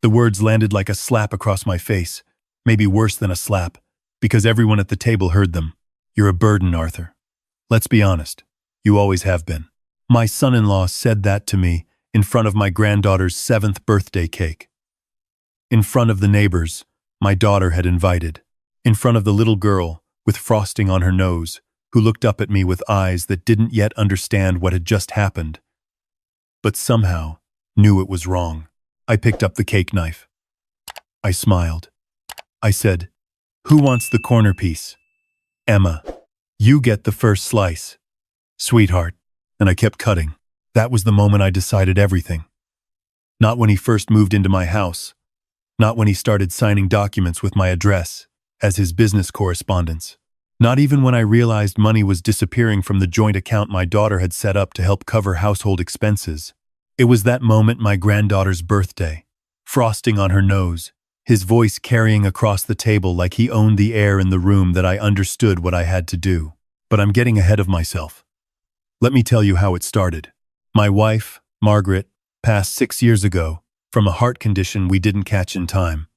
The words landed like a slap across my face, maybe worse than a slap, because everyone at the table heard them. You're a burden, Arthur. Let's be honest. You always have been. My son-in-law said that to me in front of my granddaughter's 7th birthday cake. In front of the neighbors my daughter had invited. In front of the little girl with frosting on her nose, who looked up at me with eyes that didn't yet understand what had just happened, but somehow knew it was wrong. I picked up the cake knife. I smiled. I said, "Who wants the corner piece?" "Emma, you get the first slice, sweetheart." And I kept cutting. That was the moment I decided everything. Not when he first moved into my house. Not when he started signing documents with my address as his business correspondence. Not even when I realized money was disappearing from the joint account my daughter had set up to help cover household expenses. It was that moment, my granddaughter's birthday, frosting on her nose, his voice carrying across the table like he owned the air in the room, that I understood what I had to do. But I'm getting ahead of myself. Let me tell you how it started. My wife, Margaret, passed 6 years ago from a heart condition we didn't catch in time.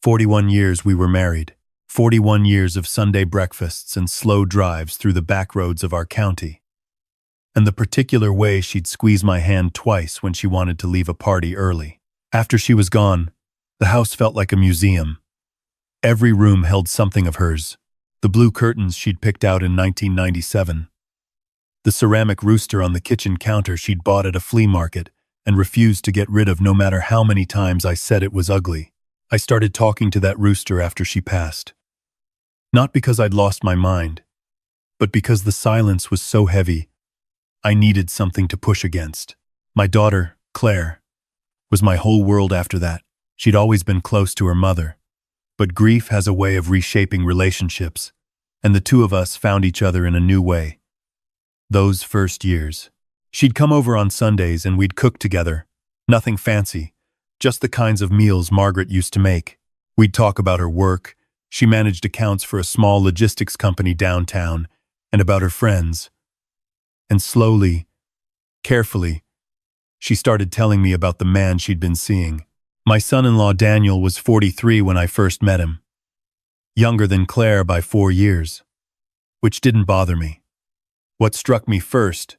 41 years we were married. 41 years of Sunday breakfasts and slow drives through the back roads of our county. And the particular way she'd squeeze my hand twice when she wanted to leave a party early. After she was gone, the house felt like a museum. Every room held something of hers. The blue curtains she'd picked out in 1997. The ceramic rooster on the kitchen counter she'd bought at a flea market and refused to get rid of no matter how many times I said it was ugly. I started talking to that rooster after she passed. Not because I'd lost my mind, but because the silence was so heavy, I needed something to push against. My daughter, Claire, was my whole world after that. She'd always been close to her mother, but grief has a way of reshaping relationships, and the two of us found each other in a new way. Those first years. She'd come over on Sundays and we'd cook together. Nothing fancy, just the kinds of meals Margaret used to make. We'd talk about her work. She managed accounts for a small logistics company downtown, and about her friends. And slowly, carefully, she started telling me about the man she'd been seeing. My son-in-law Daniel was 43 when I first met him. Younger than Claire by 4 years, which didn't bother me. What struck me first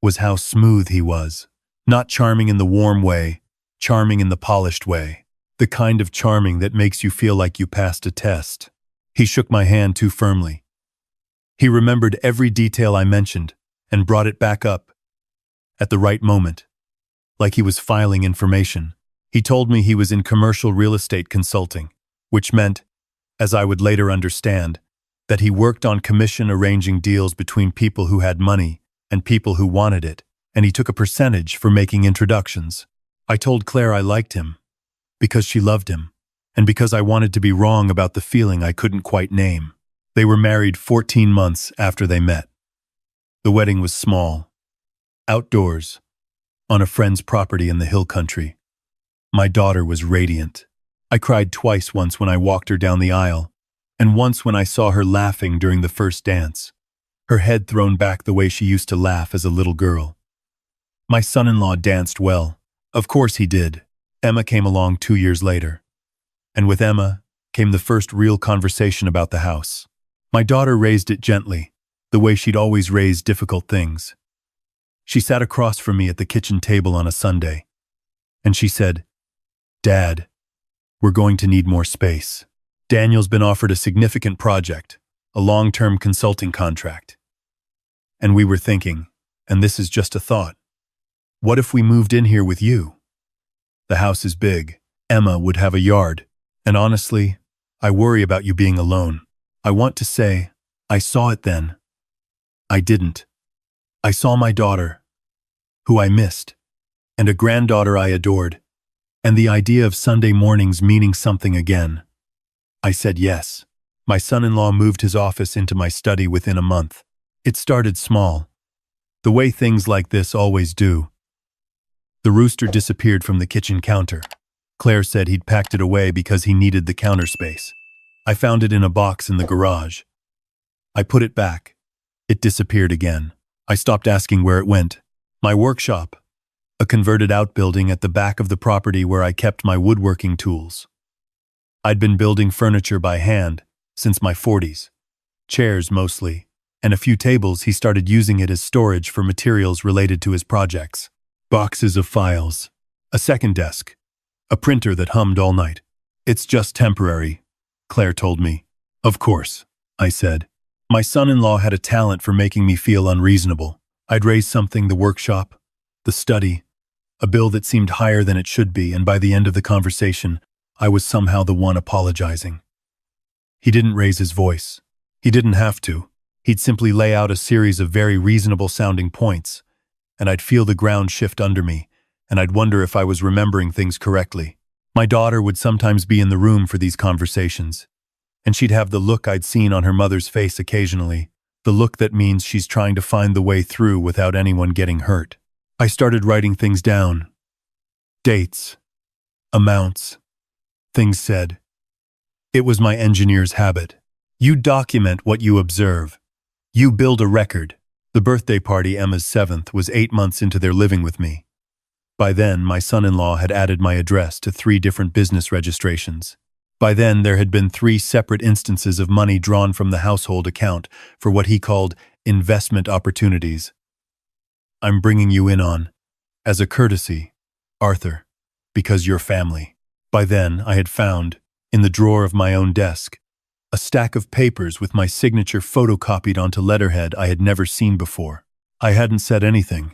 was how smooth he was. Not charming in the warm way, charming in the polished way. The kind of charming that makes you feel like you passed a test. He shook my hand too firmly. He remembered every detail I mentioned and brought it back up at the right moment, like he was filing information. He told me he was in commercial real estate consulting, which meant, as I would later understand, that he worked on commission arranging deals between people who had money and people who wanted it, and he took a percentage for making introductions. I told Claire I liked him, because she loved him, and because I wanted to be wrong about the feeling I couldn't quite name. They were married 14 months after they met. The wedding was small, outdoors, on a friend's property in the hill country. My daughter was radiant. I cried twice, once when I walked her down the aisle, and once when I saw her laughing during the first dance, her head thrown back the way she used to laugh as a little girl. My son-in-law danced well. Of course he did. Emma came along 2 years later, and with Emma came the first real conversation about the house. My daughter raised it gently, the way she'd always raised difficult things. She sat across from me at the kitchen table on a Sunday, and she said, "Dad, we're going to need more space. Daniel's been offered a significant project, a long-term consulting contract. And we were thinking, and this is just a thought, what if we moved in here with you? The house is big. Emma would have a yard. And honestly, I worry about you being alone." I want to say, I saw it then. I didn't. I saw my daughter, who I missed, and a granddaughter I adored, and the idea of Sunday mornings meaning something again. I said yes. My son-in-law moved his office into my study within a month. It started small, the way things like this always do. The rooster disappeared from the kitchen counter. Claire said he'd packed it away because he needed the counter space. I found it in a box in the garage. I put it back. It disappeared again. I stopped asking where it went. My workshop, a converted outbuilding at the back of the property where I kept my woodworking tools. I'd been building furniture by hand since my 40s, chairs mostly, and a few tables. He started using it as storage for materials related to his projects. Boxes of files, a second desk, a printer that hummed all night. It's just temporary, Claire told me. Of course, I said. My son-in-law had a talent for making me feel unreasonable. I'd raise something, the workshop, the study, a bill that seemed higher than it should be, and by the end of the conversation, I was somehow the one apologizing. He didn't raise his voice. He didn't have to. He'd simply lay out a series of very reasonable-sounding points, and I'd feel the ground shift under me, and I'd wonder if I was remembering things correctly. My daughter would sometimes be in the room for these conversations, and she'd have the look I'd seen on her mother's face occasionally, the look that means she's trying to find the way through without anyone getting hurt. I started writing things down. Dates, amounts, things said. It was my engineer's habit. You document what you observe. You build a record. The birthday party, Emma's 7th, was 8 months into their living with me. By then, my son-in-law had added my address to 3 different business registrations. By then, there had been 3 separate instances of money drawn from the household account for what he called investment opportunities. I'm bringing you in on, as a courtesy, Arthur, because you're family. By then, I had found, in the drawer of my own desk, a stack of papers with my signature photocopied onto letterhead I had never seen before. I hadn't said anything.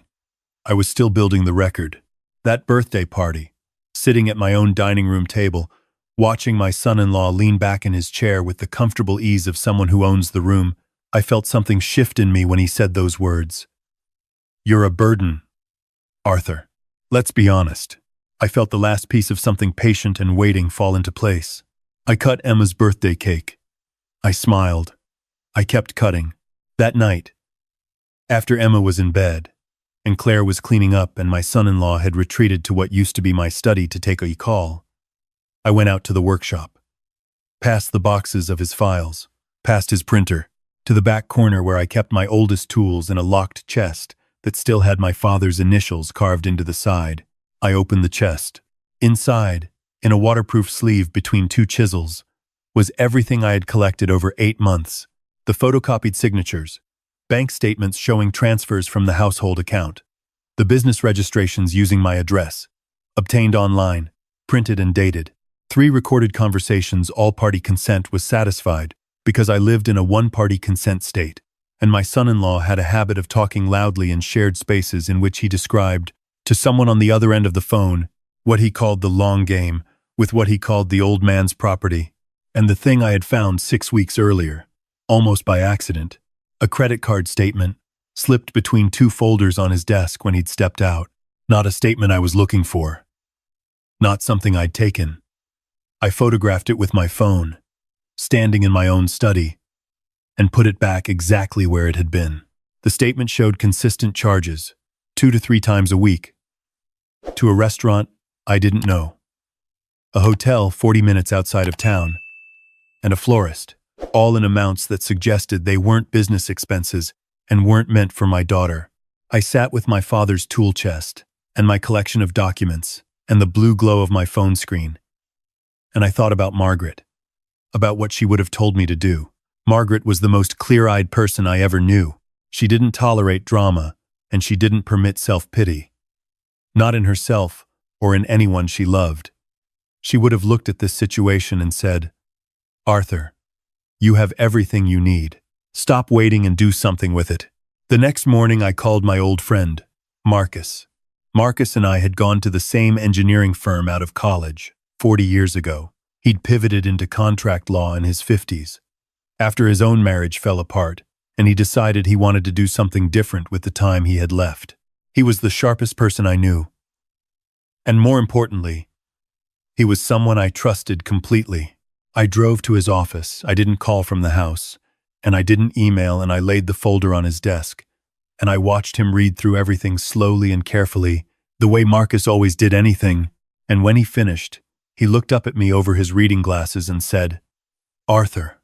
I was still building the record. That birthday party, sitting at my own dining room table, watching my son-in-law lean back in his chair with the comfortable ease of someone who owns the room, I felt something shift in me when he said those words. You're a burden, Arthur. Let's be honest. I felt the last piece of something patient and waiting fall into place. I cut Emma's birthday cake. I smiled. I kept cutting. That night, after Emma was in bed, and Claire was cleaning up and my son-in-law had retreated to what used to be my study to take a call, I went out to the workshop, past the boxes of his files, past his printer, to the back corner where I kept my oldest tools in a locked chest that still had my father's initials carved into the side. I opened the chest. Inside, in a waterproof sleeve between 2 chisels, was everything I had collected over 8 months, the photocopied signatures, bank statements showing transfers from the household account, the business registrations using my address, obtained online, printed and dated, 3 recorded conversations. All party consent was satisfied because I lived in a one-party consent state, and my son-in-law had a habit of talking loudly in shared spaces in which he described, to someone on the other end of the phone, what he called the long game, with what he called the old man's property, and the thing I had found 6 weeks earlier, almost by accident, a credit card statement, slipped between 2 folders on his desk when he'd stepped out. Not a statement I was looking for. Not something I'd taken. I photographed it with my phone, standing in my own study, and put it back exactly where it had been. The statement showed consistent charges, 2 to 3 times a week, to a restaurant I didn't know, a hotel 40 minutes outside of town, and a florist, all in amounts that suggested they weren't business expenses and weren't meant for my daughter. I sat with my father's tool chest and my collection of documents and the blue glow of my phone screen, and I thought about Margaret, about what she would have told me to do. Margaret was the most clear-eyed person I ever knew. She didn't tolerate drama, and she didn't permit self-pity. Not in herself or in anyone she loved. She would have looked at this situation and said, Arthur, you have everything you need. Stop waiting and do something with it. The next morning I called my old friend, Marcus. Marcus and I had gone to the same engineering firm out of college 40 years ago. He'd pivoted into contract law in his 50s. After his own marriage fell apart, and he decided he wanted to do something different with the time he had left. He was the sharpest person I knew. And more importantly, he was someone I trusted completely. I drove to his office, I didn't call from the house, and I didn't email, and I laid the folder on his desk, and I watched him read through everything slowly and carefully, the way Marcus always did anything, and when he finished, he looked up at me over his reading glasses and said, Arthur,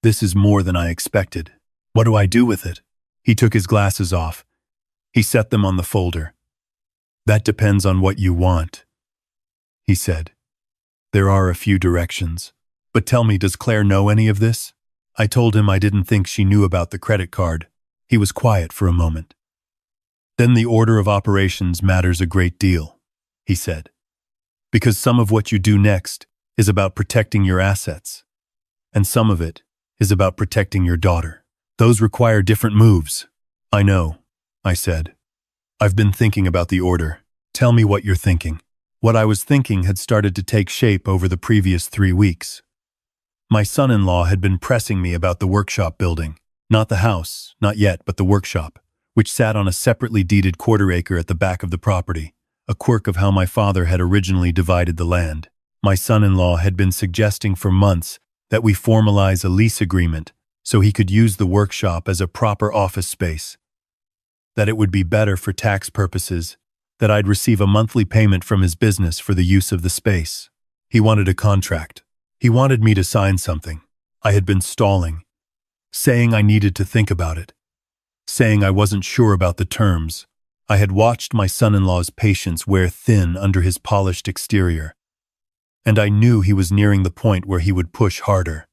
this is more than I expected. What do I do with it? He took his glasses off. He set them on the folder. That depends on what you want, he said. There are a few directions. But tell me, does Claire know any of this? I told him I didn't think she knew about the credit card. He was quiet for a moment. Then the order of operations matters a great deal, he said. Because some of what you do next is about protecting your assets, and some of it is about protecting your daughter. Those require different moves. I know, I said. I've been thinking about the order. Tell me what you're thinking. What I was thinking had started to take shape over the previous 3 weeks. My son-in-law had been pressing me about the workshop building. Not the house, not yet, but the workshop, which sat on a separately deeded quarter-acre at the back of the property, a quirk of how my father had originally divided the land. My son-in-law had been suggesting for months that we formalize a lease agreement so he could use the workshop as a proper office space, that it would be better for tax purposes, that I'd receive a monthly payment from his business for the use of the space. He wanted a contract. He wanted me to sign something. I had been stalling, saying I needed to think about it, saying I wasn't sure about the terms. I had watched my son-in-law's patience wear thin under his polished exterior, and I knew he was nearing the point where he would push harder.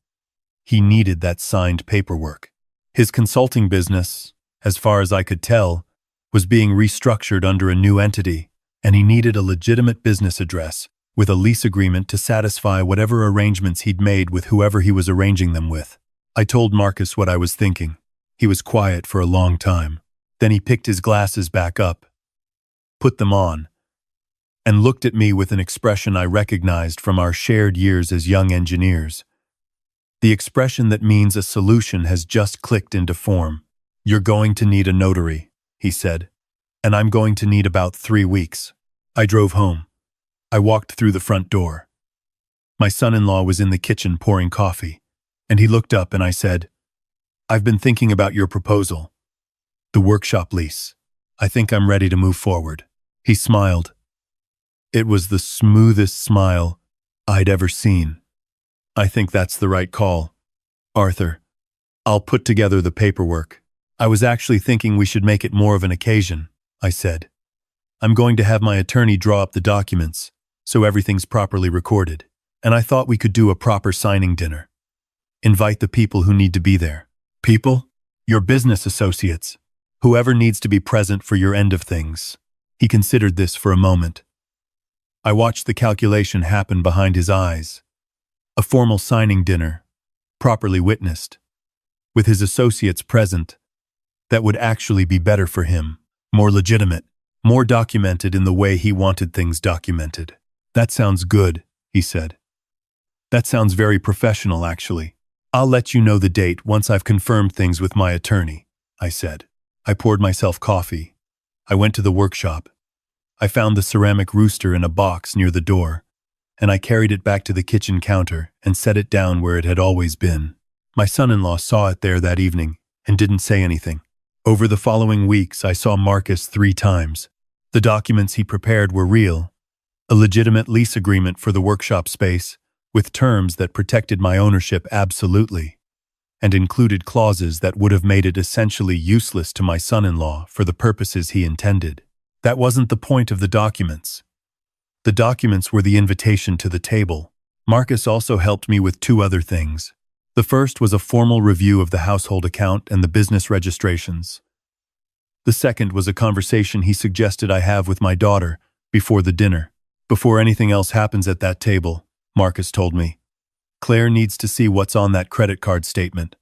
He needed that signed paperwork. His consulting business, as far as I could tell, was being restructured under a new entity, and he needed a legitimate business address with a lease agreement to satisfy whatever arrangements he'd made with whoever he was arranging them with. I told Marcus what I was thinking. He was quiet for a long time. Then he picked his glasses back up, put them on, and looked at me with an expression I recognized from our shared years as young engineers. The expression that means a solution has just clicked into form. You're going to need a notary, he said, and I'm going to need about 3 weeks. I drove home. I walked through the front door. My son-in-law was in the kitchen pouring coffee, and he looked up and I said, I've been thinking about your proposal. The workshop lease. I think I'm ready to move forward. He smiled. It was the smoothest smile I'd ever seen. I think that's the right call, Arthur. I'll put together the paperwork. I was actually thinking we should make it more of an occasion, I said. I'm going to have my attorney draw up the documents, so everything's properly recorded, and I thought we could do a proper signing dinner. Invite the people who need to be there. People? Your business associates. Whoever needs to be present for your end of things. He considered this for a moment. I watched the calculation happen behind his eyes. A formal signing dinner, properly witnessed, with his associates present, that would actually be better for him, more legitimate, more documented in the way he wanted things documented. That sounds good, he said. That sounds very professional, actually. I'll let you know the date once I've confirmed things with my attorney, I said. I poured myself coffee. I went to the workshop. I found the ceramic rooster in a box near the door, and I carried it back to the kitchen counter and set it down where it had always been. My son-in-law saw it there that evening and didn't say anything. Over the following weeks, I saw Marcus 3 times. The documents he prepared were real, a legitimate lease agreement for the workshop space, with terms that protected my ownership absolutely, and included clauses that would have made it essentially useless to my son-in-law for the purposes he intended. That wasn't the point of the documents. The documents were the invitation to the table. Marcus also helped me with 2 other things. The first was a formal review of the household account and the business registrations. The second was a conversation he suggested I have with my daughter before the dinner. Before anything else happens at that table, Marcus told me, Claire needs to see what's on that credit card statement.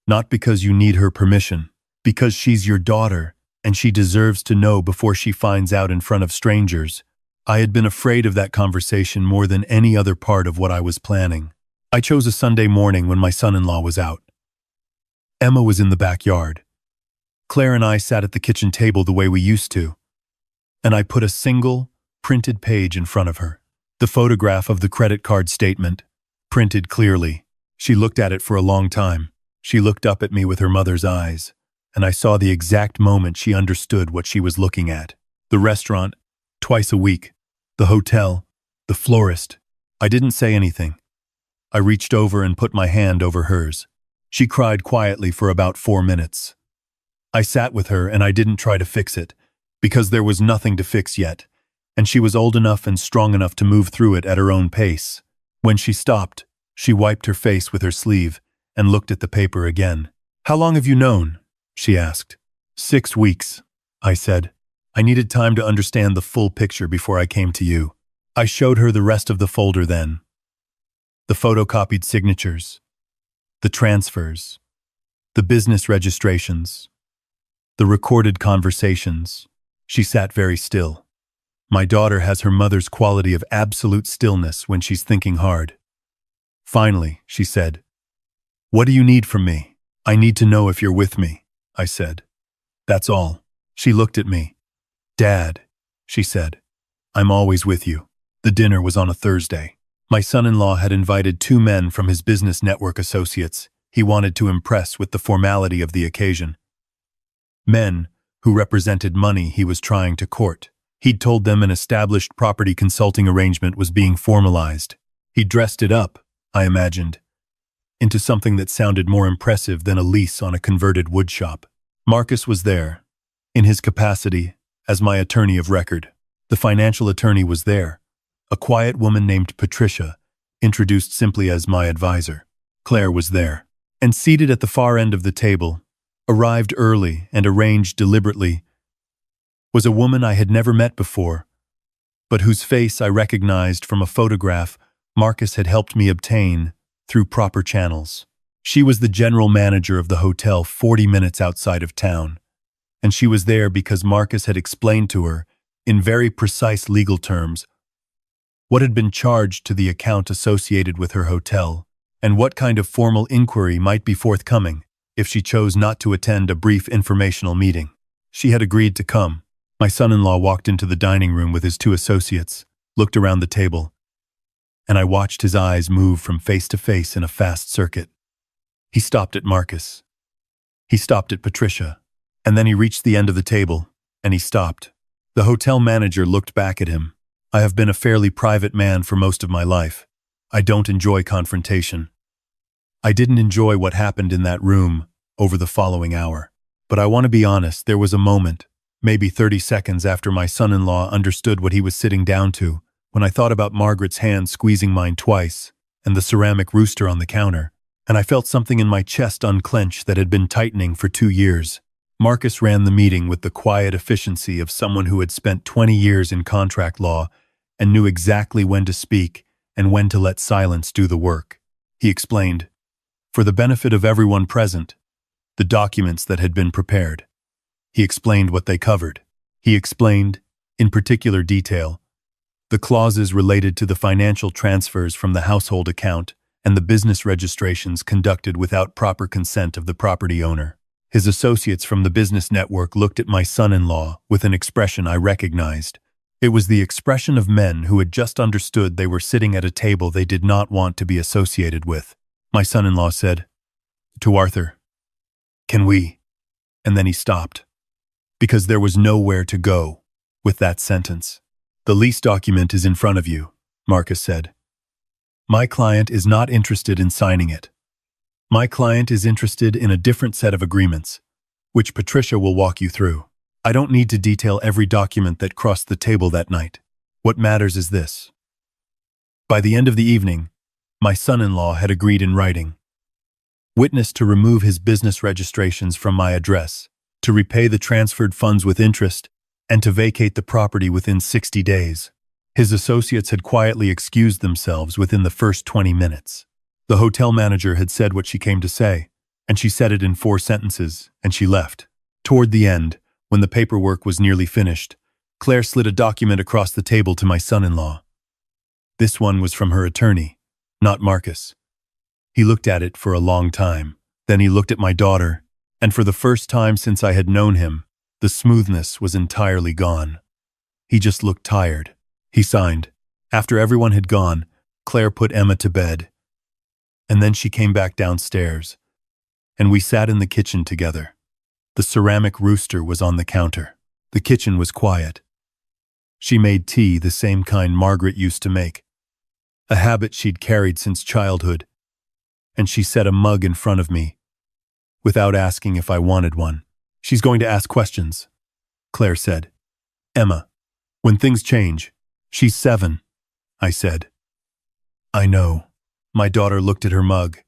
Not because you need her permission, because she's your daughter, and she deserves to know before she finds out in front of strangers. I had been afraid of that conversation more than any other part of what I was planning. I chose a Sunday morning when my son-in-law was out. Emma was in the backyard. Claire and I sat at the kitchen table the way we used to, and I put a single, printed page in front of her. The photograph of the credit card statement, printed clearly. She looked at it for a long time. She looked up at me with her mother's eyes, and I saw the exact moment she understood what she was looking at. The restaurant, twice a week, the hotel, the florist. I didn't say anything. I reached over and put my hand over hers. She cried quietly for about 4 minutes. I sat with her and I didn't try to fix it, because there was nothing to fix yet. and she was old enough and strong enough to move through it at her own pace. When she stopped, she wiped her face with her sleeve and looked at the paper again. "How long have you known?" she asked. 6 weeks, I said. I needed time to understand the full picture before I came to you. I showed her the rest of the folder then. The photocopied signatures, the transfers, the business registrations, the recorded conversations. She sat very still. My daughter has her mother's quality of absolute stillness when she's thinking hard. Finally, she said, "What do you need from me?" "I need to know if you're with me," I said. "That's all." She looked at me. "Dad," she said, "I'm always with you." The dinner was on a Thursday. My son-in-law had invited 2 men from his business network associates he wanted to impress with the formality of the occasion. Men who represented money he was trying to court. He'd told them an established property consulting arrangement was being formalized. He dressed it up, I imagined, into something that sounded more impressive than a lease on a converted woodshop. Marcus was there, in his capacity as my attorney of record. The financial attorney was there, a quiet woman named Patricia, introduced simply as my advisor. Claire was there, and seated at the far end of the table, arrived early and arranged deliberately, was a woman I had never met before, but whose face I recognized from a photograph Marcus had helped me obtain through proper channels. She was the general manager of the hotel 40 minutes outside of town, and she was there because Marcus had explained to her, in very precise legal terms, what had been charged to the account associated with her hotel, and what kind of formal inquiry might be forthcoming if she chose not to attend a brief informational meeting. She had agreed to come. My son-in-law walked into the dining room with his 2 associates, looked around the table, and I watched his eyes move from face to face in a fast circuit. He stopped at Marcus. He stopped at Patricia, and then he reached the end of the table, and he stopped. The hotel manager looked back at him. I have been a fairly private man for most of my life. I don't enjoy confrontation. I didn't enjoy what happened in that room over the following hour. But I want to be honest, there was a moment, maybe 30 seconds after my son-in-law understood what he was sitting down to, when I thought about Margaret's hand squeezing mine twice, and the ceramic rooster on the counter, and I felt something in my chest unclench that had been tightening for 2 years. Marcus ran the meeting with the quiet efficiency of someone who had spent 20 years in contract law and knew exactly when to speak and when to let silence do the work. He explained, for the benefit of everyone present, the documents that had been prepared. He explained what they covered. He explained, in particular detail, the clauses related to the financial transfers from the household account and the business registrations conducted without proper consent of the property owner. His associates from the business network looked at my son-in-law with an expression I recognized. It was the expression of men who had just understood they were sitting at a table they did not want to be associated with. My son-in-law said, to Arthur, "Can we?" And then he stopped, because there was nowhere to go with that sentence. "The lease document is in front of you," Marcus said. "My client is not interested in signing it. My client is interested in a different set of agreements, which Patricia will walk you through. I don't need to detail every document that crossed the table that night. What matters is this." By the end of the evening, my son-in-law had agreed in writing. Witness to remove his business registrations from my address, to repay the transferred funds with interest, and to vacate the property within 60 days. His associates had quietly excused themselves within the first 20 minutes. The hotel manager had said what she came to say, and she said it in 4 sentences, and she left. Toward the end, when the paperwork was nearly finished, Claire slid a document across the table to my son-in-law. This one was from her attorney, not Marcus. He looked at it for a long time. Then he looked at my daughter, and for the first time since I had known him, the smoothness was entirely gone. He just looked tired. He signed. After everyone had gone, Claire put Emma to bed, and then she came back downstairs, and we sat in the kitchen together. The ceramic rooster was on the counter. The kitchen was quiet. She made tea the same kind Margaret used to make, a habit she'd carried since childhood, and she set a mug in front of me, without asking if I wanted one. "She's going to ask questions," Claire said. "Emma, When things change. She's 7, I said. I know. My daughter looked at her mug.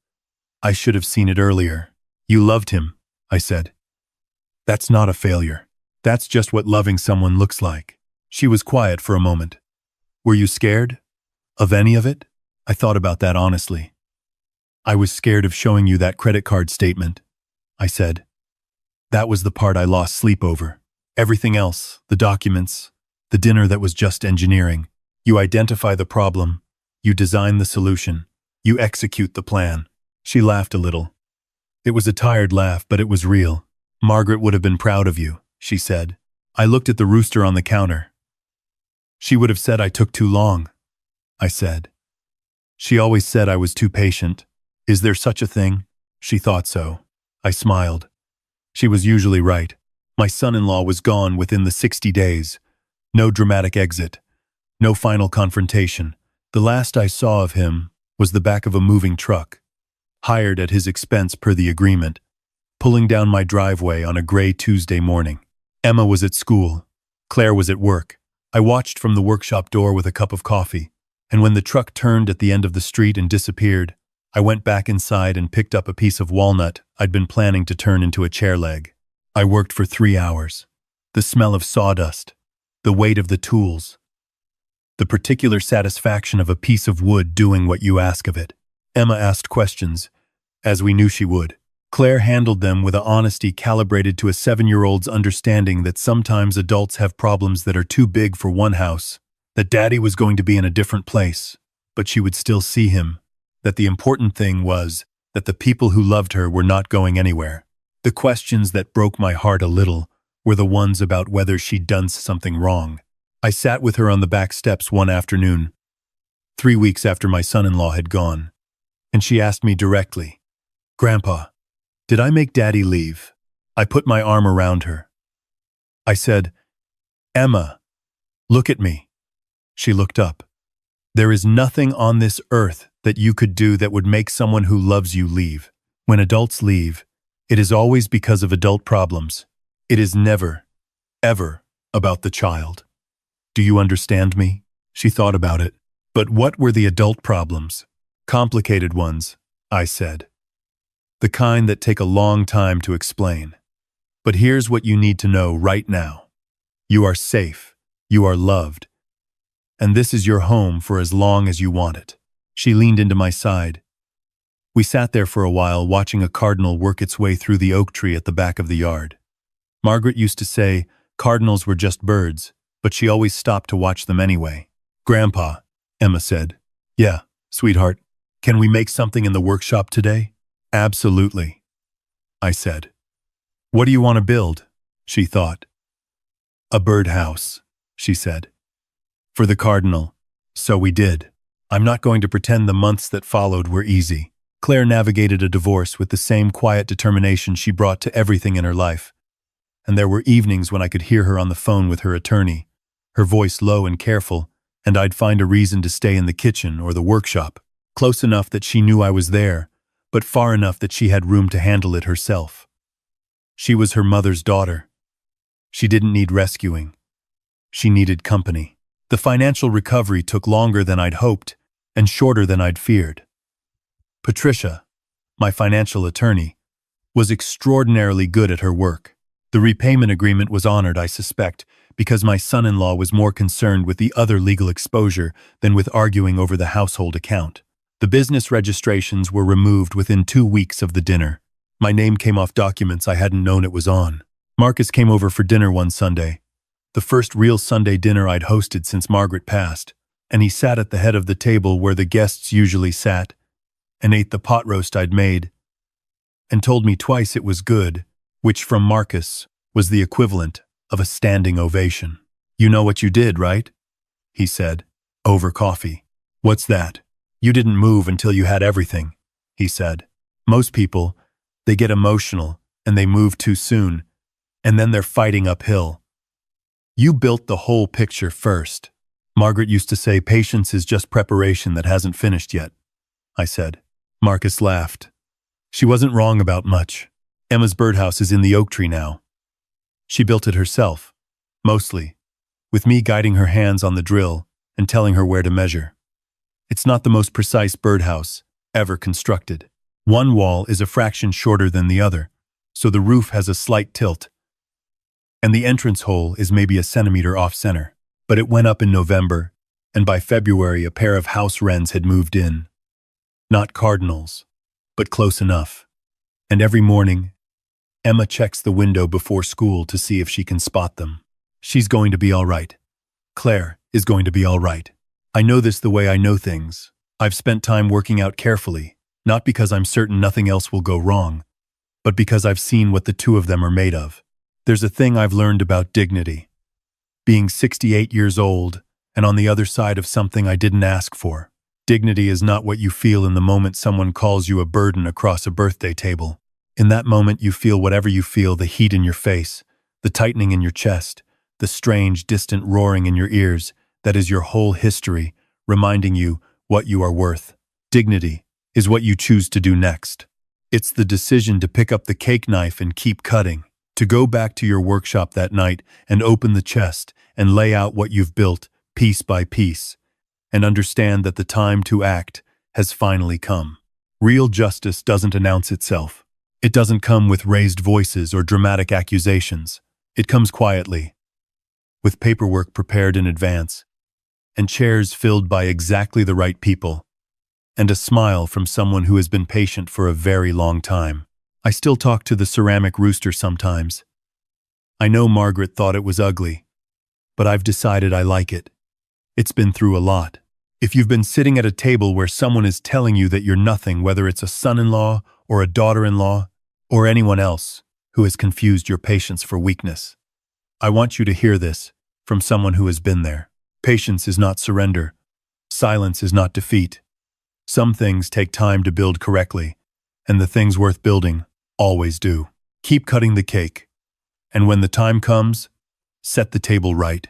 I should have seen it earlier. You loved him, I said. That's not a failure. That's just what loving someone looks like. She was quiet for a moment. Were you scared? Of any of it? I thought about that honestly. I was scared of showing you that credit card statement, I said. That was the part I lost sleep over. Everything else, the documents, the dinner that was just engineering. You identify the problem. You design the solution. You execute the plan. She laughed a little. It was a tired laugh, but it was real. Margaret would have been proud of you, she said. I looked at the rooster on the counter. She would have said I took too long, I said. She always said I was too patient. Is there such a thing? She thought so. I smiled. She was usually right. My son-in-law was gone within the 60 days. No dramatic exit. No final confrontation. The last I saw of him was the back of a moving truck, hired at his expense per the agreement, pulling down my driveway on a gray Tuesday morning. Emma was at school. Claire was at work. I watched from the workshop door with a cup of coffee, and when the truck turned at the end of the street and disappeared, I went back inside and picked up a piece of walnut I'd been planning to turn into a chair leg. I worked for 3 hours. The smell of sawdust, the weight of the tools, the particular satisfaction of a piece of wood doing what you ask of it. Emma asked questions, as we knew she would. Claire handled them with an honesty calibrated to a 7-year-old's understanding that sometimes adults have problems that are too big for one house, that Daddy was going to be in a different place, but she would still see him, that the important thing was that the people who loved her were not going anywhere. The questions that broke my heart a little were the ones about whether she'd done something wrong. I sat with her on the back steps one afternoon, 3 weeks after my son-in-law had gone, and she asked me directly, "Grandpa, did I make Daddy leave?" I put my arm around her. I said, "Emma, look at me." She looked up. "There is nothing on this earth that you could do that would make someone who loves you leave. When adults leave, it is always because of adult problems. It is never, ever about the child. Do you understand me?" She thought about it. "But what were the adult problems?" "Complicated ones," I said. "The kind that take a long time to explain. But here's what you need to know right now. You are safe. You are loved. And this is your home for as long as you want it." She leaned into my side. We sat there for a while watching a cardinal work its way through the oak tree at the back of the yard. Margaret used to say cardinals were just birds, but she always stopped to watch them anyway. "Grandpa," Emma said. "Yeah, sweetheart. Can we make something in the workshop today?" "Absolutely," I said. "What do you want to build?" She thought. "A birdhouse," she said. "For the cardinal." So we did. I'm not going to pretend the months that followed were easy. Claire navigated a divorce with the same quiet determination she brought to everything in her life. And there were evenings when I could hear her on the phone with her attorney, her voice low and careful, and I'd find a reason to stay in the kitchen or the workshop, close enough that she knew I was there, but far enough that she had room to handle it herself. She was her mother's daughter. She didn't need rescuing. She needed company. The financial recovery took longer than I'd hoped and shorter than I'd feared. Patricia, my financial attorney, was extraordinarily good at her work. The repayment agreement was honored, I suspect, because my son-in-law was more concerned with the other legal exposure than with arguing over the household account. The business registrations were removed within 2 weeks of the dinner. My name came off documents I hadn't known it was on. Marcus came over for dinner one Sunday, the first real Sunday dinner I'd hosted since Margaret passed, and he sat at the head of the table where the guests usually sat, and ate the pot roast I'd made, and told me twice it was good, which from Marcus was the equivalent of a standing ovation. "You know what you did, right?" he said, over coffee. "What's that?" "You didn't move until you had everything," he said. "Most people, they get emotional and they move too soon, and then they're fighting uphill. You built the whole picture first." Margaret used to say patience is just preparation that hasn't finished yet, I said. Marcus laughed. She wasn't wrong about much. Emma's birdhouse is in the oak tree now. She built it herself, mostly, with me guiding her hands on the drill and telling her where to measure. It's not the most precise birdhouse ever constructed. One wall is a fraction shorter than the other, so the roof has a slight tilt, and the entrance hole is maybe a centimeter off center. But it went up in November, and by February a pair of house wrens had moved in. Not cardinals, but close enough. And every morning, Emma checks the window before school to see if she can spot them. She's going to be all right. Claire is going to be all right. I know this the way I know things. I've spent time working out carefully, not because I'm certain nothing else will go wrong, but because I've seen what the two of them are made of. There's a thing I've learned about dignity. Being 68 years old and on the other side of something I didn't ask for. Dignity is not what you feel in the moment someone calls you a burden across a birthday table. In that moment you feel whatever you feel, the heat in your face, the tightening in your chest, the strange, distant roaring in your ears. That is your whole history, reminding you what you are worth. Dignity is what you choose to do next. It's the decision to pick up the cake knife and keep cutting, to go back to your workshop that night and open the chest and lay out what you've built piece by piece, and understand that the time to act has finally come. Real justice doesn't announce itself. It doesn't come with raised voices or dramatic accusations. It comes quietly, with paperwork prepared in advance, and chairs filled by exactly the right people, and a smile from someone who has been patient for a very long time. I still talk to the ceramic rooster sometimes. I know Margaret thought it was ugly, but I've decided I like it. It's been through a lot. If you've been sitting at a table where someone is telling you that you're nothing, whether it's a son-in-law or a daughter-in-law or anyone else who has confused your patience for weakness, I want you to hear this from someone who has been there. Patience is not surrender. Silence is not defeat. Some things take time to build correctly, and the things worth building always do. Keep cutting the cake, and when the time comes, set the table right.